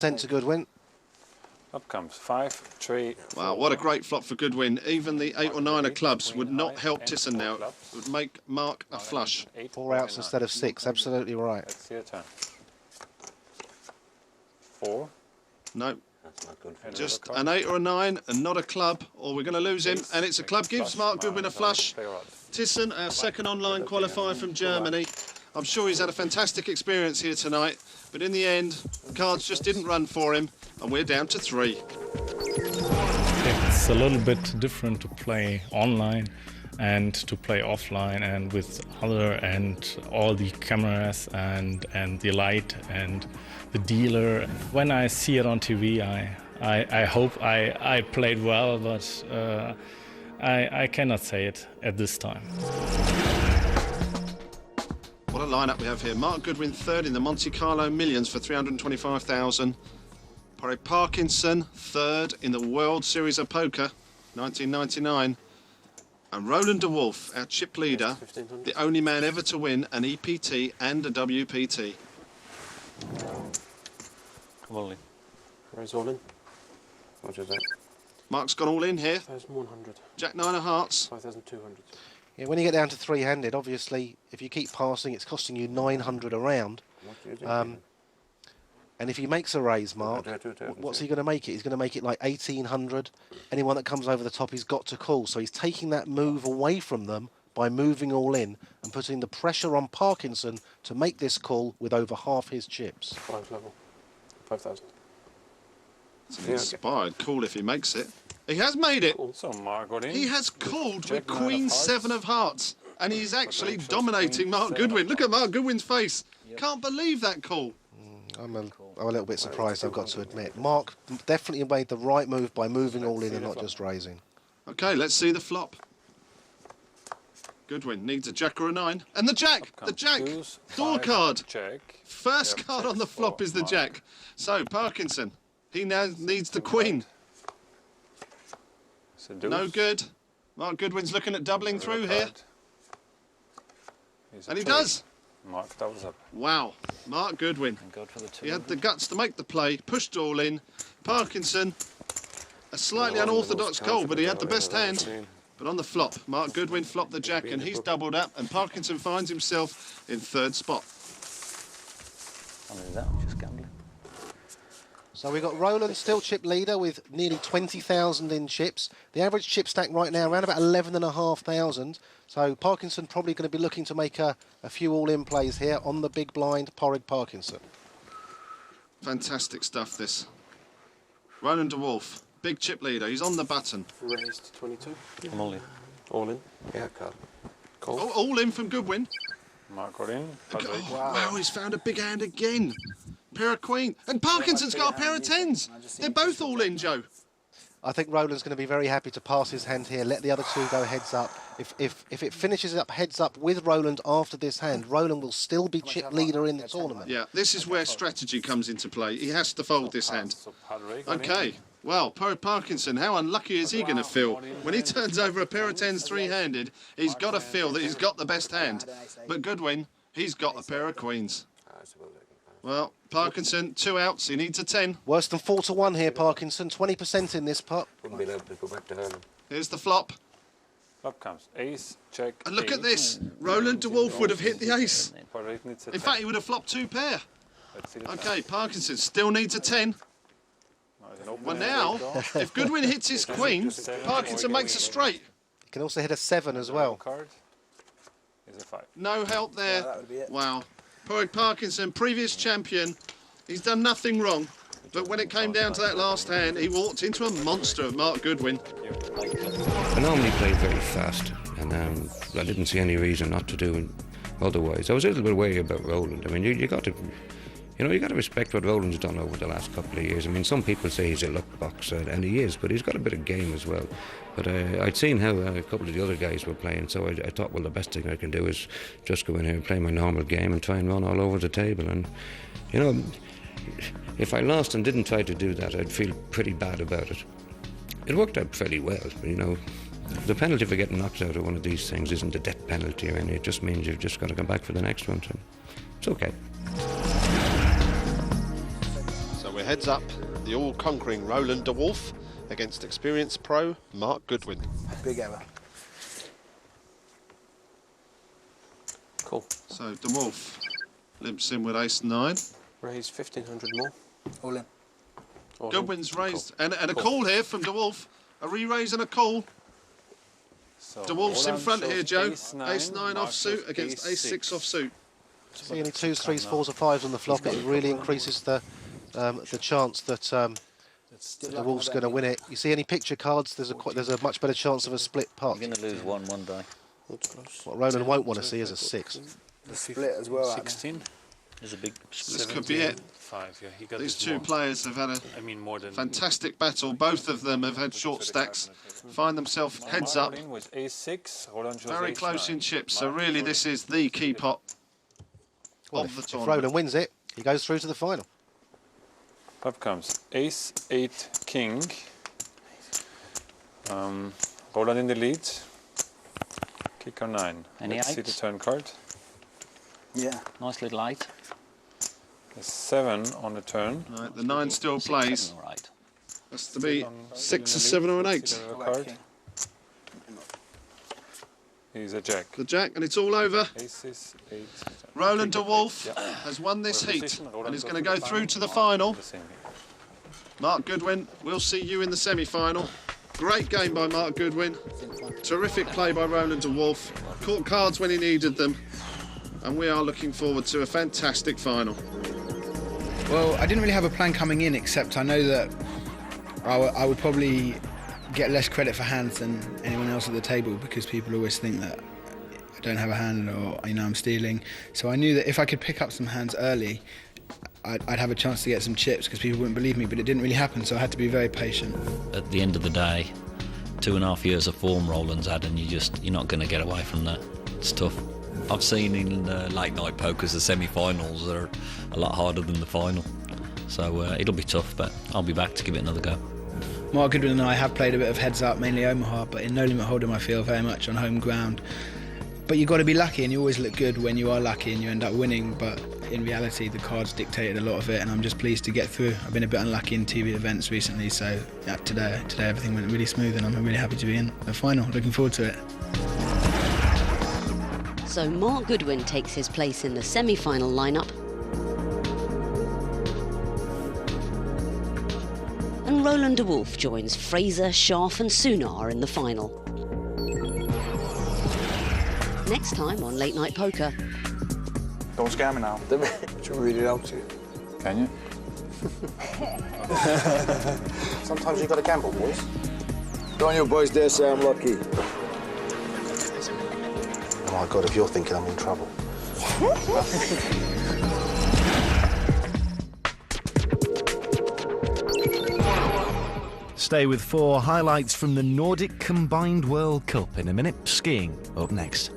Sent to Goodwin. Up comes 5, 3. Wow, what a great flop for Goodwin. Even the 8 or 9 of clubs would not help Thyssen now. It would make Mark a flush. 4 outs instead of 6, absolutely right. Let's see a turn. 4. No, That's not good for just an 8 or a 9 and not a club, or we're going to lose him. And it's a club, gives Mark Goodwin a flush. Thyssen, our second online qualifier from Germany. I'm sure he's had a fantastic experience here tonight, but in the end, the cards just didn't run for him, and we're down to 3. It's a little bit different to play online and to play offline and with other and all the cameras and the light and the dealer. When I see it on TV, I hope I played well, but I cannot say it at this time. What a lineup we have here. Mark Goodwin third in the Monte Carlo Millions for 325,000. Porre Parkinson third in the World Series of Poker, 1999. And Roland de Wolf, our chip leader, the only man ever to win an EPT and a WPT. Come on, Lee. Where's all in? What is that? Mark's gone all in here. 5,100. Jack 9 of hearts. 5,200. Yeah, when you get down to 3-handed, obviously, if you keep passing, it's costing you 900 a round. What do you do? And if he makes a raise, Mark, what's he going to make it? He's going to make it like 1,800. Anyone that comes over the top, he's got to call. So he's taking that move away from them by moving all in and putting the pressure on Parkinson to make this call with over half his chips. 5 level. 5,000. It's an inspired call if he makes it. He has made it. So Mark got in. He has called with Queen 7 of hearts. And he's actually dominating Mark Goodwin. Look at Mark Goodwin's face. Can't believe that call. I'm a little bit surprised, I've got to admit. Mark definitely made the right move by moving all in and not just raising. OK, let's see the flop. Goodwin needs a jack or a 9. And the jack! The jack! Door card! Check. First card on the flop is the jack. So, Parkinson, he now needs the queen. No good. Mark Goodwin's looking at doubling through here. And he does. Mark doubles up. Wow. Mark Goodwin. He had the guts to make the play, pushed all in. Parkinson, a slightly unorthodox call, but he had the best hand. But on the flop, Mark Goodwin flopped the jack and he's doubled up, and Parkinson finds himself in 3rd spot. Just gambling. So we've got Roland still chip leader with nearly 20,000 in chips. The average chip stack right now around about 11,500. So Parkinson probably going to be looking to make a few all-in plays here on the big blind, Porre Parkinson. Fantastic stuff, this. Roland de Wolf, big chip leader. He's on the button. Raised 22. Come on, Lee. All in? Yeah, card. Call. Oh, all in from Goodwin. Mark got in. Oh, wow, he's found a big hand again. Pair of queen. And Parkinson's got a pair of 10s. They're both all in, Joe. I think Roland's going to be very happy to pass his hand here, let the other two go heads up. If it finishes up heads up with Roland after this hand, Roland will still be chip leader in the tournament. Yeah, this is where strategy comes into play. He has to fold this hand. OK, well, Porre Parkinson, how unlucky is he going to feel? When he turns over a pair of 10s three-handed, he's got to feel that he's got the best hand. But Goodwin, he's got a pair of queens. Well, Parkinson, 2 outs, he needs a 10. Worse than 4 to 1 here, Parkinson, 20% in this pot. Wouldn't be able to go back to hurling. Here's the flop. Up comes ace, check. And look at this. Roland de Wolf would have hit the ace. In fact, he would have flopped 2 pair. OK, Parkinson still needs a 10. Well, now, if Goodwin hits his queen, Parkinson makes a straight. He can also hit a 7 as well. Is a 5. No help there. Wow. Porre Parkinson, previous champion. He's done nothing wrong. But when it came down to that last hand, he walked into a monster of Mark Goodwin. I normally play very fast, and I didn't see any reason not to do it otherwise. I was a little bit wary about Roland. I mean, you got to respect what Roland's done over the last couple of years. I mean, some people say he's a luck boxer, and he is, but he's got a bit of game as well. But I'd seen how a couple of the other guys were playing, so I thought, well, the best thing I can do is just go in here and play my normal game and try and run all over the table. And, you know, if I lost and didn't try to do that, I'd feel pretty bad about it. It worked out fairly well, you know. The penalty for getting knocked out of one of these things isn't a death penalty or anything. It just means you've just got to come back for the next one. So it's okay. So we're We're heads up, the all-conquering Roland de Wolf against experienced pro Mark Goodwin. Big error. Cool. So de Wolf limps in with ace-9. Raise 1,500 more. All in. All in. Goodwin's raised, and a call here from de Wolf. A re-raise and a call. So De Wolf's in Roland front shows here, Joe. ace-9, Ace-9 Mark offsuit shows against ace-6 offsuit. See any 2s, 3s, 4s or 5s on the flop, it really increases the chance that the Wolf's going to win it. You see any picture cards, there's a much better chance of a split pot. You're going to lose one day. What Roland won't want to see is a 6. The split as well. 16. There's a big This could be it. 5, yeah. He got These this two more. players have had a I mean, more than fantastic battle. Both of them have had short stacks, find themselves heads up, Mark with ace-6. Roland shows very ace-9. close in chips. So Mark really shows this is the key pot Well, of the if tournament. Roland wins it, he goes through to the final. Flop comes ace-8 king. Roland in the lead. Kicker 9. Any Let's see the eights? turn card. Yeah. Nice little 8. A 7 on the turn. Right, the 9 still plays. 7 or 8. Has to be 6, a 7 or an 8. See the card. He's a jack. The jack, and it's all over. Aces, 8. Roland de Wolf Yeah. has won this Well, heat position, Roland and is goes going to go the through to the Mark final. the same here. Mark Goodwin, we'll see you in the semi-final. Great game by Mark Goodwin. Terrific play by Roland de Wolf. Caught cards when he needed them. And we are looking forward to a fantastic final. Well, I didn't really have a plan coming in, except I know that I would probably get less credit for hands than anyone else at the table, because people always think that I don't have a hand or I'm stealing. So I knew that if I could pick up some hands early, I'd have a chance to get some chips, because people wouldn't believe me, but it didn't really happen, so I had to be very patient. At the end of the day, 2.5 years of form Roland's had, and you're not going to get away from that. It's tough. I've seen in late night pokers the semi-finals are a lot harder than the final. So it'll be tough, but I'll be back to give it another go. Mark Goodwin and I have played a bit of heads up, mainly Omaha, but in No Limit Hold'em I feel very much on home ground. But you've got to be lucky, and you always look good when you are lucky and you end up winning, but in reality the cards dictated a lot of it, and I'm just pleased to get through. I've been a bit unlucky in TV events recently, so yeah, today everything went really smooth, and I'm really happy to be in the final. Looking forward to it. So Mark Goodwin takes his place in the semi-final lineup, and Roland de Wolf joins Fraser, Scharf and Sunar in the final. Next time on Late Night Poker. Don't scare me now. Should we read it out to you? Can you? Sometimes you got to gamble, boys. Don't you boys dare say I'm lucky. Oh my God, if you're thinking I'm in trouble. Stay with 4 highlights from the Nordic Combined World Cup in a minute. Skiing up next.